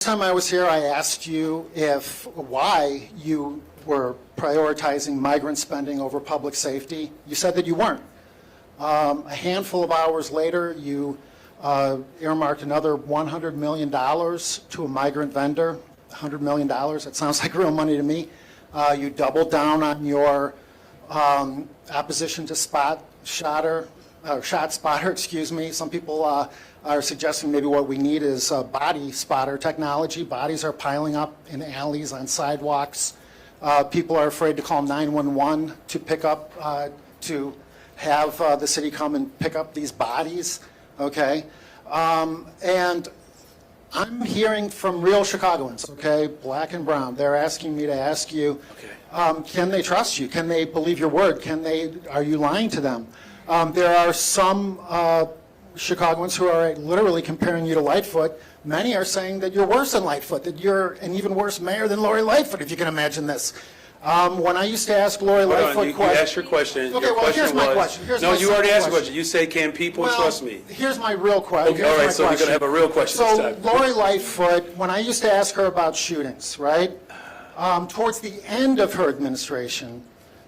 Time I was here, I asked you why you were prioritizing migrant spending over public safety. You said that you weren't. A handful of hours later, you earmarked another $100 million to a migrant vendor. $100 million, that sounds like real money to me. You doubled down on your opposition to shot spotter, excuse me. Some people are suggesting maybe what we need is body spotter technology. Bodies are piling up in alleys, on sidewalks. People are afraid to call 911 to pick up, to have the city come and pick up these bodies, okay? And I'm hearing from real Chicagoans, okay, black and brown. They're asking me to ask you, can they trust you? Can they believe your word? Are you lying to them? There are some Chicagoans who are literally comparing you to Lightfoot. Many are saying that you're worse than Lightfoot, that you're an even worse mayor than Lori Lightfoot, if you can imagine this. When I used to ask Lori Lightfoot questions... You asked your question. Okay, your well, question here's my question. No, you already asked a question. You say, can people trust me? Here's my real question. Okay, all right, so we're going to have a real question this time. So Lori Lightfoot, when I used to ask her about shootings, right, towards the end of her administration,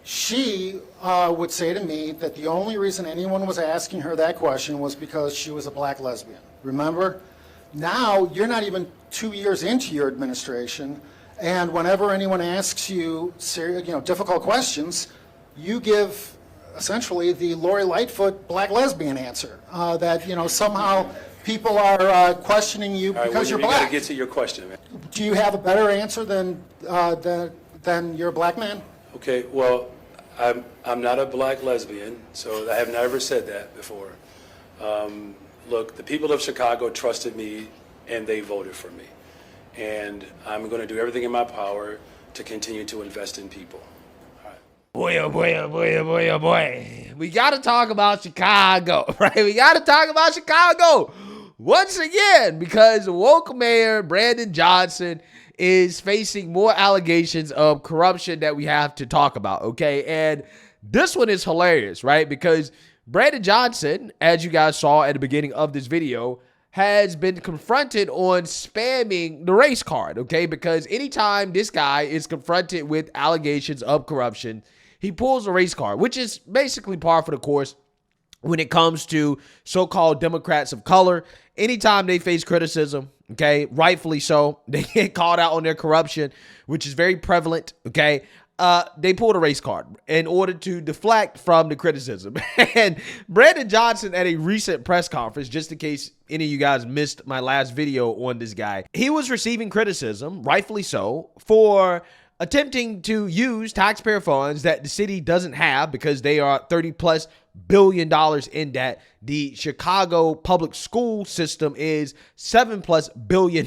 she would say to me that the only reason anyone was asking her that question was because she was a black lesbian. Remember? Now, you're not even 2 years into your administration, and whenever anyone asks you, difficult questions, you give essentially the Lori Lightfoot black lesbian answer. That somehow people are questioning you because you're black. You got to get to your question, man. Do you have a better answer than you're a black man? Okay, well, I'm not a black lesbian, so I have never said that before. Look, the people of Chicago trusted me, and they voted for me. And I'm going to do everything in my power to continue to invest in people. All right. Boy, oh boy, oh boy, oh boy, oh boy. We got to talk about Chicago, right? We got to talk about Chicago once again because woke mayor Brandon Johnson is facing more allegations of corruption that we have to talk about, okay? And this one is hilarious, right? Because Brandon Johnson, as you guys saw at the beginning of this video, has been confronted on spamming the race card, okay? Because anytime this guy is confronted with allegations of corruption, he pulls a race card, which is basically par for the course when it comes to so-called Democrats of color. Anytime they face criticism, okay, rightfully so, they get called out on their corruption, which is very prevalent, okay? They pulled a race card in order to deflect from the criticism. And Brandon Johnson at a recent press conference, just in case any of you guys missed my last video on this guy, he was receiving criticism, rightfully so, for attempting to use taxpayer funds that the city doesn't have because they are $30+ billion in debt. The Chicago public school system is $7+ billion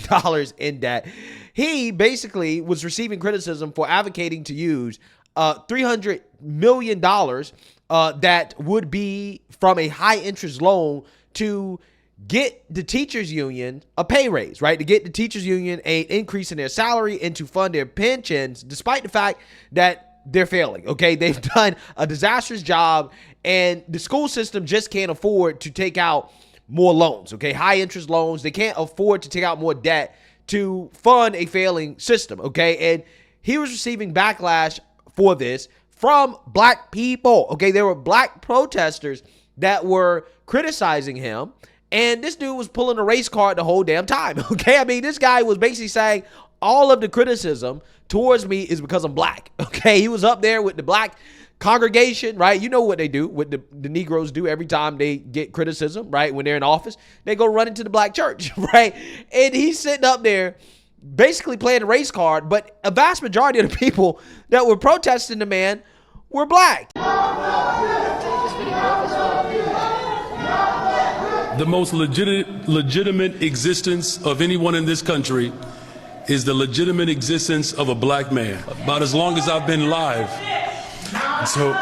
in debt. He basically was receiving criticism for advocating to use $300 million that would be from a high interest loan to get the teachers union a pay raise, right? To get the teachers union an increase in their salary and to fund their pensions, despite the fact that they're failing, okay? They've done a disastrous job and the school system just can't afford to take out more loans, okay? High interest loans. They can't afford to take out more debt to fund a failing system, okay? And he was receiving backlash for this from black people, okay? There were black protesters that were criticizing him. And this dude was pulling a race card the whole damn time, okay? I mean, this guy was basically saying all of the criticism towards me is because I'm black, okay? He was up there with the black congregation, right? You know what they do, what the Negroes do every time they get criticism, right? When they're in office, they go run into the black church, right? And he's sitting up there basically playing a race card, but a vast majority of the people that were protesting the man were black. The most legitimate existence of anyone in this country is the legitimate existence of a black man. About as long as I've been alive. So,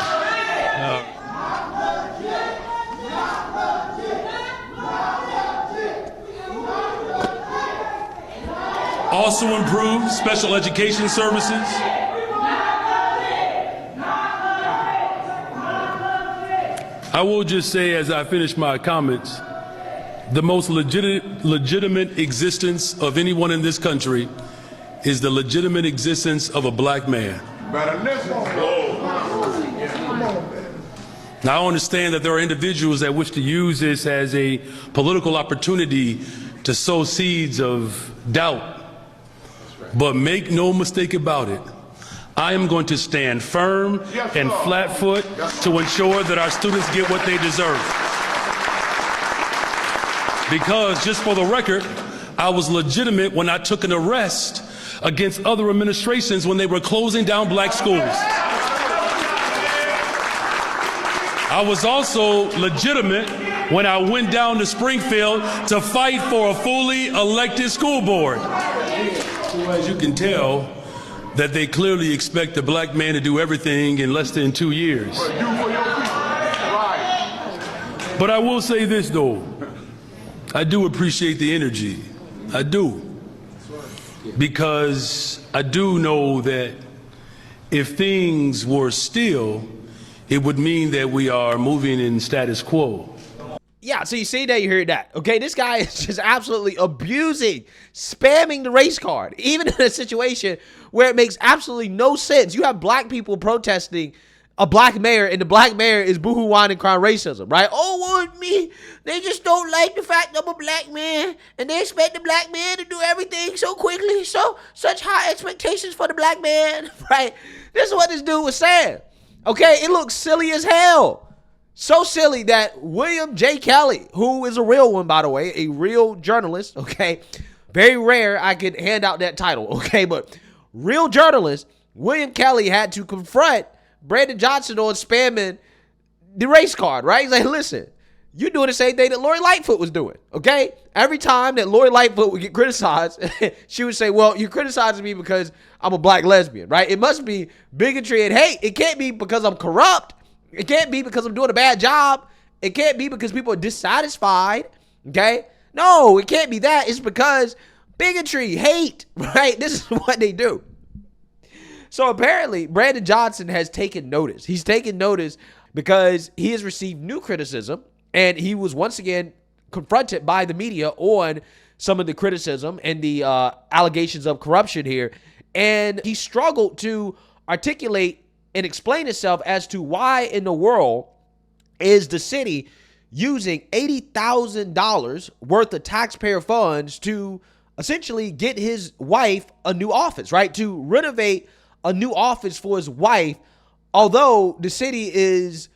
also improve special education services. I will just say as I finish my comments The most legitimate existence of anyone in this country is the legitimate existence of a black man. Now, I understand that there are individuals that wish to use this as a political opportunity to sow seeds of doubt. But make no mistake about it, I am going to stand firm and flat foot to ensure that our students get what they deserve. Because, just for the record, I was legitimate when I took an arrest against other administrations when they were closing down black schools. I was also legitimate when I went down to Springfield to fight for a fully elected school board. As you can tell, that they clearly expect the black man to do everything in less than 2 years. But I will say this, though. I do appreciate the energy. I do. Because I do know that if things were still, it would mean that we are moving in status quo. Yeah, so you see that, you heard that. Okay, this guy is just absolutely abusing, spamming the race card, even in a situation where it makes absolutely no sense. You have black people protesting a black mayor, and the black mayor is boohoo whining crying racism, right? Oh, well, it's me. They just don't like the fact I'm a black man, and they expect the black man to do everything so quickly, so such high expectations for the black man, right? This is what this dude was saying. Okay, it looks silly as hell. So silly that William J. Kelly, who is a real one, by the way, a real journalist, okay, very rare I could hand out that title, okay, but real journalist, William Kelly had to confront Brandon Johnson on spamming the race card, right? He's like, listen, you're doing the same thing that Lori Lightfoot was doing, okay? Every time that Lori Lightfoot would get criticized, she would say, well, you're criticizing me because I'm a black lesbian, right? It must be bigotry and hate. It can't be because I'm corrupt. It can't be because I'm doing a bad job. It can't be because people are dissatisfied, okay? No, it can't be that. It's because bigotry, hate, right? This is what they do. So apparently, Brandon Johnson has taken notice. He's taken notice because he has received new criticism, and he was once again confronted by the media on some of the criticism and the allegations of corruption here. And he struggled to articulate and explain himself as to why in the world is the city using $80,000 worth of taxpayer funds to essentially get his wife a new office, right? To renovate a new office for his wife, although the city is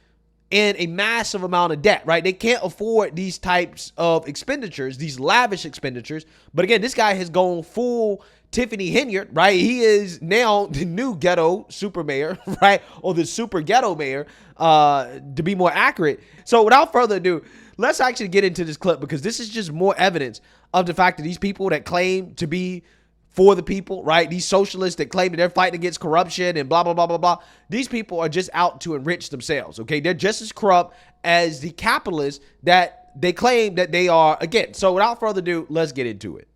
in a massive amount of debt, right? They can't afford these types of expenditures, these lavish expenditures. But again, this guy has gone full Tiffany Henyard, right? He is now the new ghetto super mayor, right? Or the super ghetto mayor, to be more accurate. So without further ado, let's actually get into this clip, because this is just more evidence of the fact that these people that claim to be for the people, right? These socialists that claim that they're fighting against corruption and blah, blah, blah, blah, blah. These people are just out to enrich themselves, okay? They're just as corrupt as the capitalists that they claim that they are against. So without further ado, let's get into it.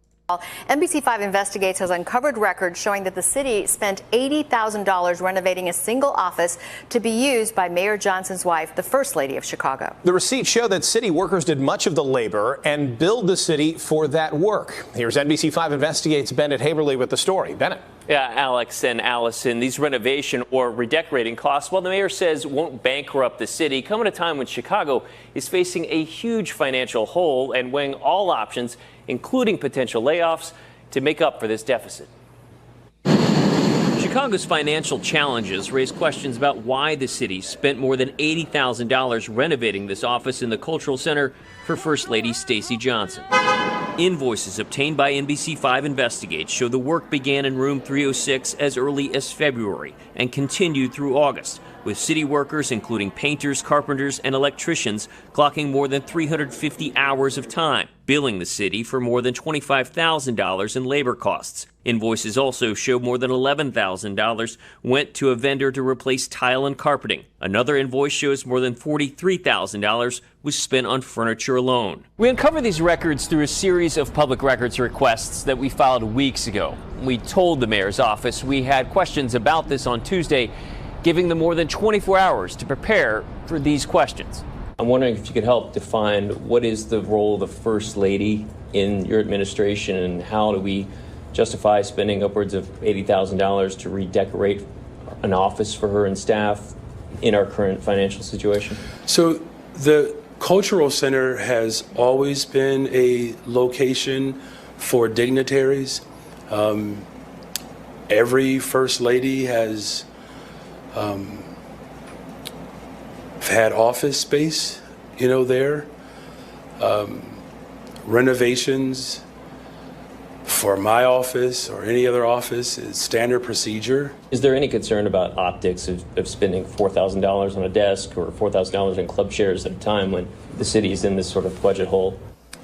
NBC5 Investigates has uncovered records showing that the city spent $80,000 renovating a single office to be used by Mayor Johnson's wife, the First Lady of Chicago. The receipts show that city workers did much of the labor and billed the city for that work. Here's NBC5 Investigates' Bennett Haberly with the story. Bennett. Yeah, Alex and Allison, these renovation or redecorating costs, well, the mayor says won't bankrupt the city, come at a time when Chicago is facing a huge financial hole and weighing all options, including potential layoffs, to make up for this deficit. Chicago's financial challenges raise questions about why the city spent more than $80,000 renovating this office in the Cultural Center for First Lady Stacey Johnson. Invoices obtained by NBC5 Investigates show the work began in room 306 as early as February and continued through August, with city workers, including painters, carpenters, and electricians, clocking more than 350 hours of time, billing the city for more than $25,000 in labor costs. Invoices also show more than $11,000 went to a vendor to replace tile and carpeting. Another invoice shows more than $43,000 was spent on furniture alone. We uncovered these records through a series of public records requests that we filed weeks ago. We told the mayor's office we had questions about this on Tuesday, giving them more than 24 hours to prepare for these questions. I'm wondering if you could help define what is the role of the First Lady in your administration, and how do we justify spending upwards of $80,000 to redecorate an office for her and staff in our current financial situation? So the Cultural Center has always been a location for dignitaries. Every First Lady has had office space, there. Renovations for my office or any other office is standard procedure. Is there any concern about optics of spending $4,000 on a desk or $4,000 in club chairs at a time when the city is in this sort of budget hole?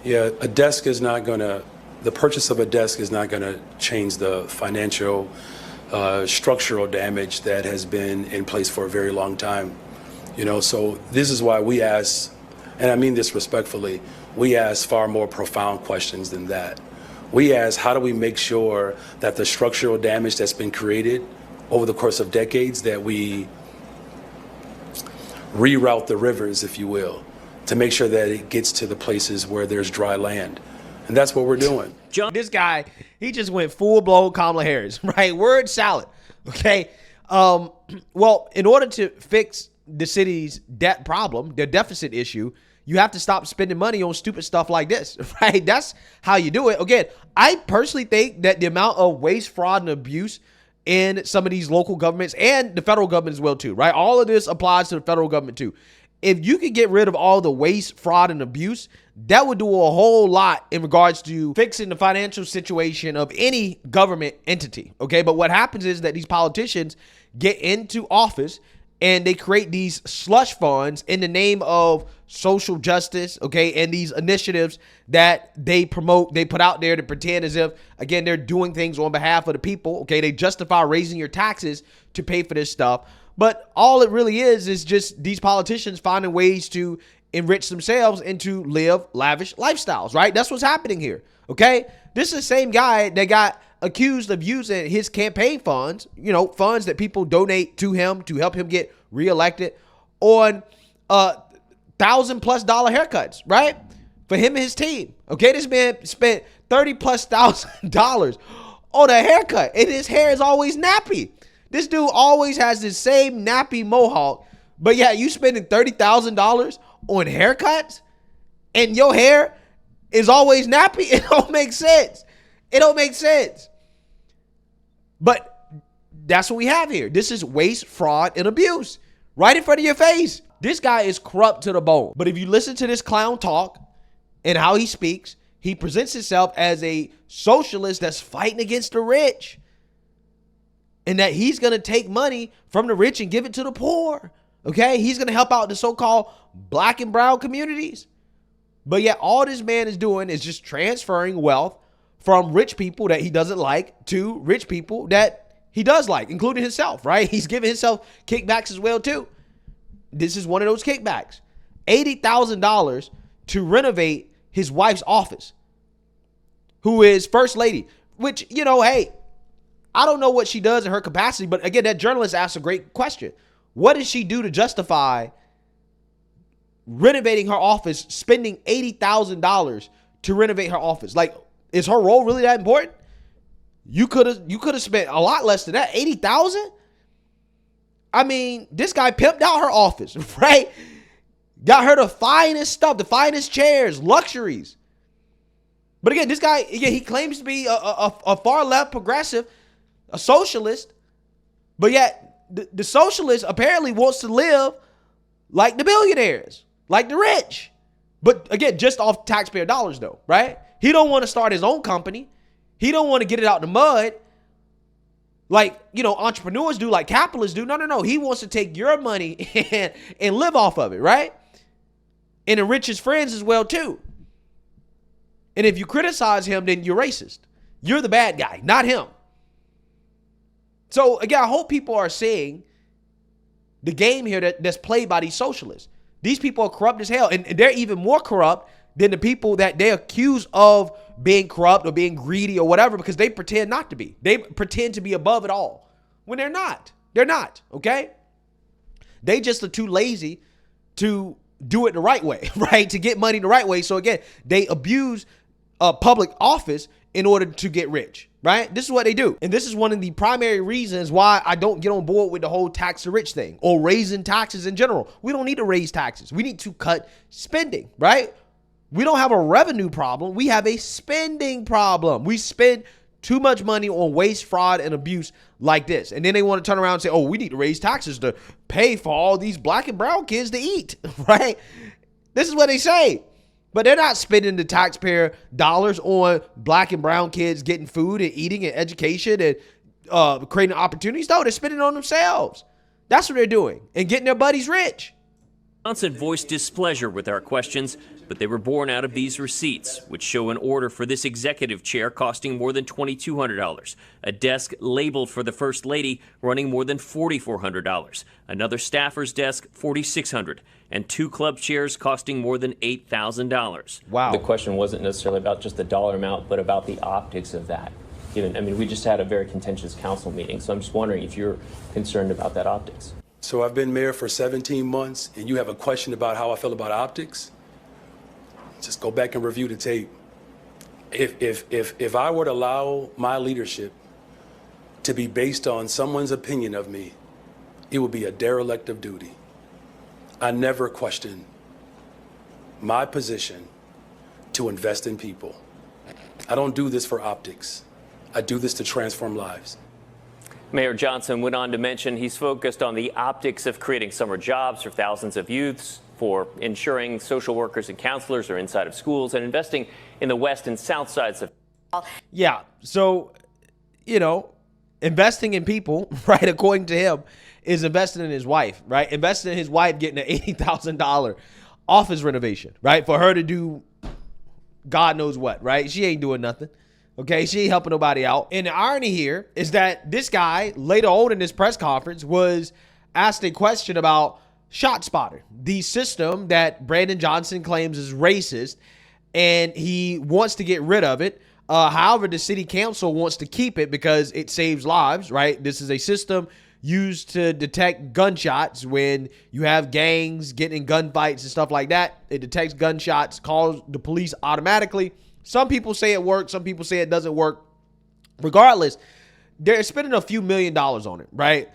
Yeah, the purchase of a desk is not going to change the financial structural damage that has been in place for a very long time. So this is why we ask, and I mean this respectfully, we ask far more profound questions than that. We ask, how do we make sure that the structural damage that's been created over the course of decades, that we reroute the rivers, if you will, to make sure that it gets to the places where there's dry land. And that's what we're doing. This guy, he just went full-blown Kamala Harris, right? Word salad, okay? Well, in order to fix the city's debt problem, their deficit issue, you have to stop spending money on stupid stuff like this, right? That's how you do it. Again, I personally think that the amount of waste, fraud, and abuse in some of these local governments and the federal government as well too, right? All of this applies to the federal government too. If you could get rid of all the waste, fraud, and abuse, that would do a whole lot in regards to fixing the financial situation of any government entity, okay? But what happens is that these politicians get into office and they create these slush funds in the name of social justice, okay, and these initiatives that they promote, they put out there to pretend as if, again, they're doing things on behalf of the people, okay? They justify raising your taxes to pay for this stuff. But all it really is just these politicians finding ways to enrich themselves and to live lavish lifestyles, right? That's what's happening here, okay? This is the same guy that got accused of using his campaign funds, funds that people donate to him to help him get reelected, on $1,000+ haircuts, right? For him and his team. Okay, this man spent $30,000+ on a haircut, and his hair is always nappy. This dude always has the same nappy mohawk, but yeah, you spending $30,000 on haircuts, and your hair is always nappy. It don't make sense. It don't make sense. But that's what we have here. This is waste, fraud, and abuse right in front of your face. This guy is corrupt to the bone. But if you listen to this clown talk and how he speaks, he presents himself as a socialist that's fighting against the rich, and that he's going to take money from the rich and give it to the poor. Okay? He's going to help out the so-called black and brown communities. But yet all this man is doing is just transferring wealth from rich people that he doesn't like to rich people that he does like, including himself, right? He's giving himself kickbacks as well too. This is one of those kickbacks. $80,000 to renovate his wife's office, who is First Lady, which, hey, I don't know what she does in her capacity, but again, that journalist asked a great question. What does she do to justify renovating her office, spending $80,000 to renovate her office? Like, is her role really that important? You could have spent a lot less than that. $80,000? I mean, this guy pimped out her office, right? Got her the finest stuff, the finest chairs, luxuries. But again, this guy, he claims to be a far left progressive, a socialist, but yet the socialist apparently wants to live like the billionaires, like the rich. But again, just off taxpayer dollars though, right? He don't want to start his own company. He don't want to get it out the mud like, entrepreneurs do, like capitalists do. No. He wants to take your money and live off of it, right? And enrich his friends as well too. And if you criticize him, then you're racist. You're the bad guy, not him. So again, I hope people are seeing the game here that's played by these socialists. These people are corrupt as hell, and they're even more corrupt than the people that they accuse of being corrupt or being greedy or whatever, because they pretend not to be. They pretend to be above it all when they're not. They're not, okay? They just are too lazy to do it the right way, right? To get money the right way. So again, they abuse public office in order to get rich, right? This is what they do. And this is one of the primary reasons why I don't get on board with the whole tax the rich thing or raising taxes in general. We don't need to raise taxes. We need to cut spending, right? We don't have a revenue problem. We have a spending problem. We spend too much money on waste, fraud, and abuse like this. And then they want to turn around and say, oh, we need to raise taxes to pay for all these black and brown kids to eat, right? This is what they say. But they're not spending the taxpayer dollars on black and brown kids getting food and eating and education and creating opportunities. No, they're spending it on themselves. That's what they're doing and getting their buddies rich. Johnson voiced displeasure with our questions, but they were born out of these receipts, which show an order for this executive chair costing more than $2,200, a desk labeled for the First Lady running more than $4,400, another staffer's desk $4,600, and 2 club chairs costing more than $8,000. Wow. The question wasn't necessarily about just the dollar amount, but about the optics of that. Given, I mean, we just had a very contentious council meeting, so I'm just wondering if you're concerned about that optics. So I've been mayor for 17 months, and you have a question about how I feel about optics? Just go back and review the tape. If I were to allow my leadership to be based on someone's opinion of me, it would be a derelict of duty. I never question my position to invest in people. I don't do this for optics. I do this to transform lives. Mayor Johnson went on to mention he's focused on the optics of creating summer jobs for thousands of youths, for ensuring social workers and counselors are inside of schools, and investing in the west and south sides of. Yeah. So, you know, investing in people, right, according to him, is investing in his wife, right? Investing in his wife getting an $80,000 office renovation, right? For her to do God knows what, right? She ain't doing nothing. Okay, she ain't helping nobody out. And the irony here is that this guy, later on in this press conference, was asked a question about ShotSpotter, the system that Brandon Johnson claims is racist, and he wants to get rid of it. However, the city council wants to keep it because it saves lives, right? This is a system used to detect gunshots when you have gangs getting in gunfights and stuff like that. It detects gunshots, calls the police automatically. Some people say it works. Some people say it doesn't work. Regardless, they're spending a few $1 million on it, right?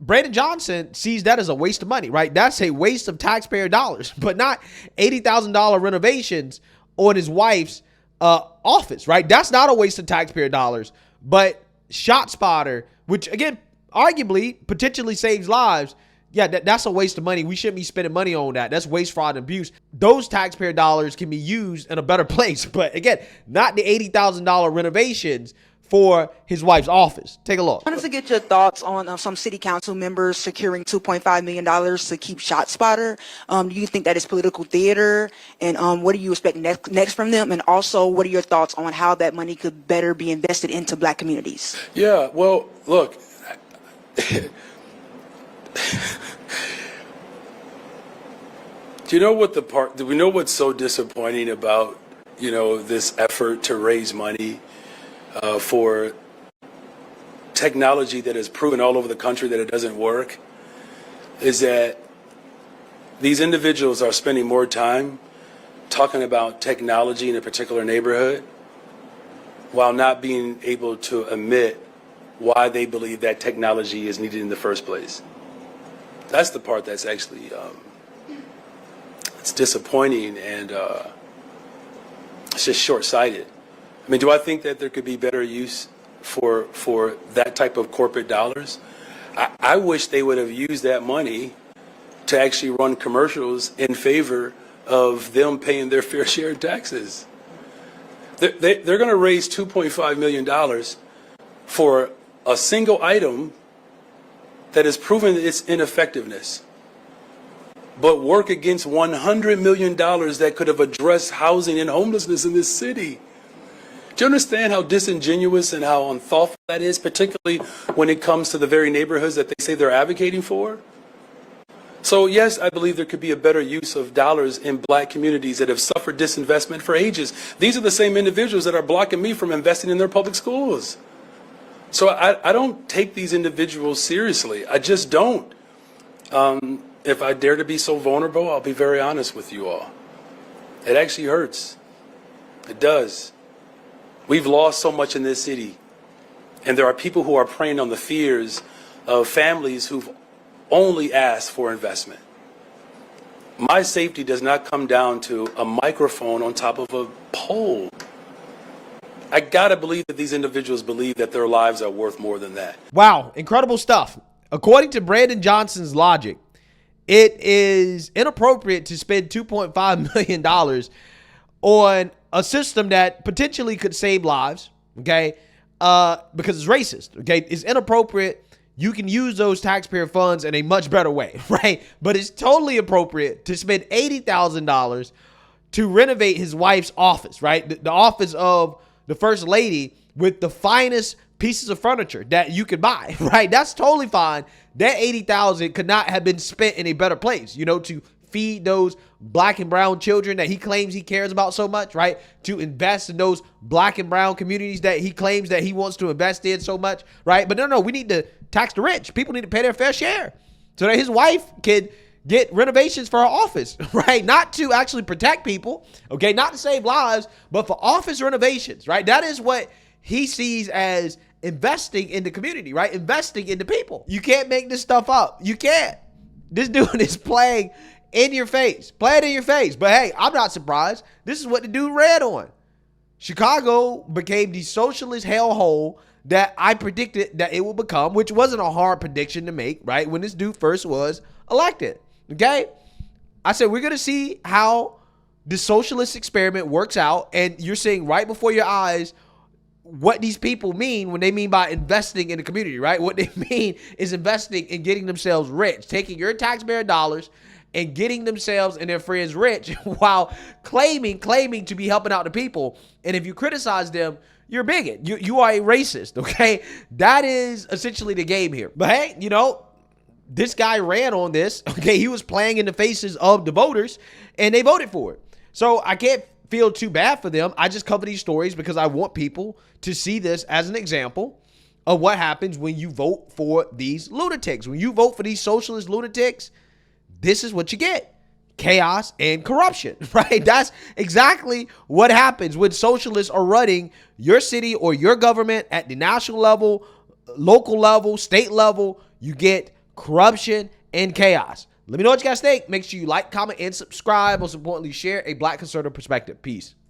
Brandon Johnson sees that as a waste of money, right? That's a waste of taxpayer dollars, but not $80,000 renovations on his wife's office, right? That's not a waste of taxpayer dollars. But ShotSpotter, which again, arguably potentially saves lives, yeah, that's a waste of money. We shouldn't be spending money on that. That's waste, fraud, and abuse. Those taxpayer dollars can be used in a better place. But again, not the $80,000 renovations for his wife's office. Take a look. I wanted to get your thoughts on some city council members securing $2.5 million to keep ShotSpotter. Do you think that is political theater? And what do you expect next from them? And also, what are your thoughts on how that money could better be invested into black communities? Yeah, well, look. Do you know do we know what's so disappointing about, this effort to raise money for technology that has proven all over the country that it doesn't work? Is that these individuals are spending more time talking about technology in a particular neighborhood while not being able to admit why they believe that technology is needed in the first place. That's the part that's actually it's disappointing, and it's just short-sighted. I mean, do I think that there could be better use for that type of corporate dollars? I wish they would have used that money to actually run commercials in favor of them paying their fair share of taxes. They're going to raise $2.5 million for a single item that has proven its ineffectiveness, but work against $100 million that could have addressed housing and homelessness in this city. Do you understand how disingenuous and how unthoughtful that is, particularly when it comes to the very neighborhoods that they say they're advocating for? So yes, I believe there could be a better use of dollars in black communities that have suffered disinvestment for ages. These are the same individuals that are blocking me from investing in their public schools. So I don't take these individuals seriously. I just don't. if I dare to be so vulnerable, I'll be very honest with you all. It actually hurts. It does. We've lost so much in this city. And there are people who are preying on the fears of families who've only asked for investment. My safety does not come down to a microphone on top of a pole. I gotta believe that these individuals believe that their lives are worth more than that. Wow, incredible stuff. According to Brandon Johnson's logic, it is inappropriate to spend $2.5 million on a system that potentially could save lives, okay, because it's racist, okay? It's inappropriate. You can use those taxpayer funds in a much better way, right? But it's totally appropriate to spend $80,000 to renovate his wife's office, right? The office of the first lady with the finest pieces of furniture that you could buy, right? That's totally fine. That $80,000 could not have been spent in a better place, you know, to feed those black and brown children that he claims he cares about so much, right? To invest in those black and brown communities that he claims that he wants to invest in so much, right? But no, we need to tax the rich. People need to pay their fair share so that his wife can get renovations for her office, right? Not to actually protect people, okay? Not to save lives, but for office renovations, right? That is what he sees as investing in the community, right? Investing in the people. You can't make this stuff up. You can't. This dude is playing in your face. Play it in your face. But hey, I'm not surprised. This is what the dude read on. Chicago became the socialist hellhole that I predicted that it would become, which wasn't a hard prediction to make, right? When this dude first was elected. Okay, I said we're going to see how the socialist experiment works out, and you're seeing right before your eyes what these people mean when they mean by investing in the community, right? What they mean is investing in getting themselves rich, taking your taxpayer dollars and getting themselves and their friends rich while claiming to be helping out the people. And if you criticize them, you're a bigot. You are a racist, okay? That is essentially the game here. But hey, you know, this guy ran on this, okay? He was playing in the faces of the voters, and they voted for it. So I can't feel too bad for them. I just cover these stories because I want people to see this as an example of what happens when you vote for these lunatics. When you vote for these socialist lunatics, this is what you get. Chaos and corruption, right? That's exactly what happens when socialists are running your city or your government at the national level, local level, state level. You get corruption and chaos. Let me know what you guys think. Make sure you like, comment, and subscribe. Most importantly, share a Black conservative perspective. Peace.